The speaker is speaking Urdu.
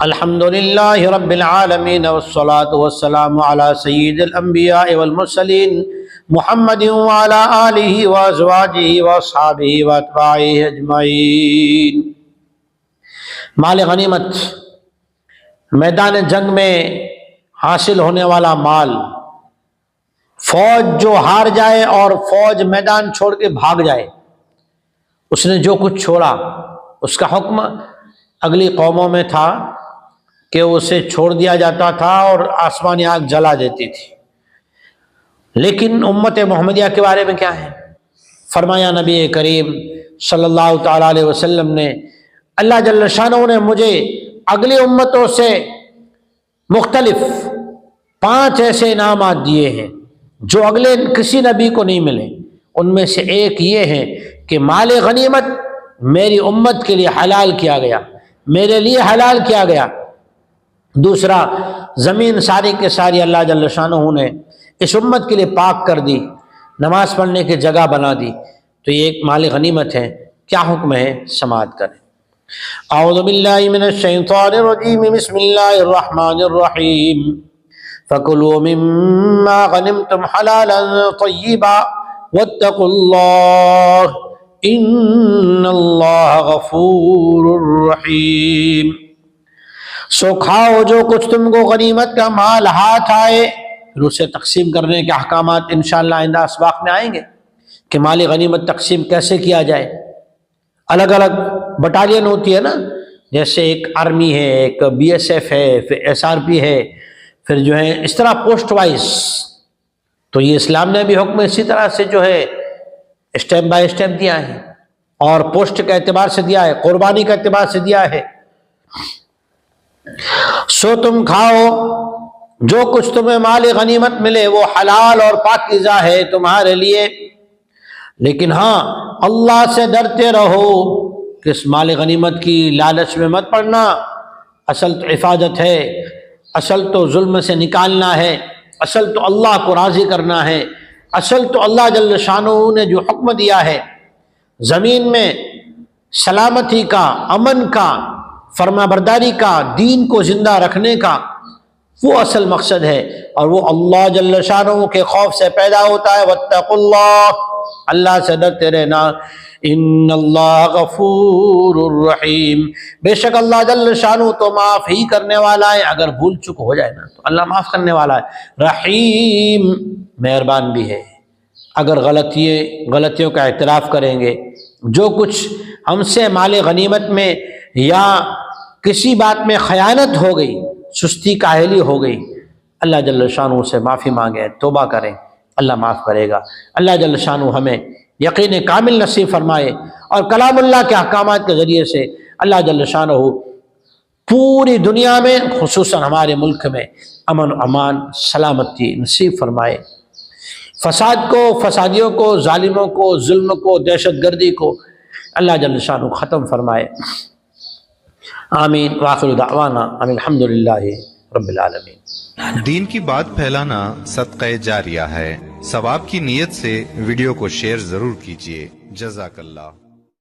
الحمدللہ رب العالمین والصلاة والسلام علی سید الانبیاء والمرسلین محمد وعلی آلہ وازواجہ واصحابہ واتباعہ اجمعین۔ مال غنیمت، میدان جنگ میں حاصل ہونے والا مال، فوج جو ہار جائے اور فوج میدان چھوڑ کے بھاگ جائے، اس نے جو کچھ چھوڑا اس کا حکم اگلی قوموں میں تھا کہ اسے چھوڑ دیا جاتا تھا اور آسمانی آگ جلا دیتی تھی۔ لیکن امت محمدیہ کے بارے میں کیا ہے؟ فرمایا نبی کریم صلی اللہ تعالیٰ علیہ وسلم نے، اللہ جل شانہ نے مجھے اگلی امتوں سے مختلف 5 ایسے انعامات دیے ہیں جو اگلے کسی نبی کو نہیں ملے۔ ان میں سے ایک یہ ہے کہ مال غنیمت میری امت کے لیے حلال کیا گیا، میرے لیے حلال کیا گیا۔ دوسرا، زمین ساری کے ساری اللہ جل شانہ نے اس امت کے لیے پاک کر دی، نماز پڑھنے کی جگہ بنا دی۔ تو یہ ایک مال غنیمت ہے۔ کیا حکم ہے؟ سماعت کریں۔ اعوذ باللہ من الشیطان الرجیم، بسم اللہ الرحمن الرحیم۔ فَكُلُوا مِمَّا غَنِمْتُمْ حَلَالًا طَيِّبًا وَاتَّقُوا اللَّهَ إِنَّ اللَّهَ غَفُورٌ رَحِيمٌ۔ سو کھاؤ جو کچھ تم کو غنیمت کا مال ہاتھ آئے۔ پھر اسے تقسیم کرنے کے احکامات انشاءاللہ آئندہ اسباق میں آئیں گے کہ مال غنیمت تقسیم کیسے کیا جائے۔ الگ الگ بٹالین ہوتی ہے نا، جیسے ایک آرمی ہے، ایک BSF ہے، پھر SRP ہے، پھر جو ہے اس طرح پوسٹ وائز۔ تو یہ اسلام نے بھی حکم اسی طرح سے جو ہے اسٹیپ بائی اسٹیپ دیا ہے، اور پوسٹ کے اعتبار سے دیا ہے، قربانی کے اعتبار سے دیا ہے۔ سو تم کھاؤ جو کچھ تمہیں مال غنیمت ملے وہ حلال اور پاکیزہ ہے تمہارے لیے، لیکن ہاں اللہ سے ڈرتے رہو کہ اس مال غنیمت کی لالچ میں مت پڑنا۔ اصل تو حفاظت ہے، اصل تو ظلم سے نکالنا ہے، اصل تو اللہ کو راضی کرنا ہے، اصل تو اللہ جل شانہ نے جو حکم دیا ہے زمین میں سلامتی کا، امن کا، فرما برداری کا، دین کو زندہ رکھنے کا، وہ اصل مقصد ہے، اور وہ اللہ جل شانہ کے خوف سے پیدا ہوتا ہے۔ واتقوا اللہ، اللہ سے ڈرتے رہنا۔ ان اللہ غفور الرحیم، بے شک اللہ جل شانہ تو معاف ہی کرنے والا ہے، اگر بھول چک ہو جائے نا تو اللہ معاف کرنے والا ہے، رحیم مہربان بھی ہے۔ اگر غلطیوں کا اعتراف کریں گے، جو کچھ ہم سے مال غنیمت میں یا کسی بات میں خیانت ہو گئی، سستی کاہلی ہو گئی، اللہ جل شانہ سے معافی مانگے، توبہ کریں، اللہ معاف کرے گا۔ اللہ جل شانہ ہمیں یقین کامل نصیب فرمائے، اور کلام اللہ کے احکامات کے ذریعے سے اللہ جل شانہ پوری دنیا میں، خصوصاً ہمارے ملک میں امن و امان، سلامتی نصیب فرمائے۔ فساد کو، فسادیوں کو، ظالموں کو، ظلم کو، دہشت گردی کو اللہ جل شانہ ختم فرمائے۔ آمین۔ وآخر دعوانا ان الحمدللہ رب العالمین۔ دین کی بات پھیلانا صدقہ جاریہ ہے، ثواب کی نیت سے ویڈیو کو شیئر ضرور کیجیے۔ جزاک اللہ۔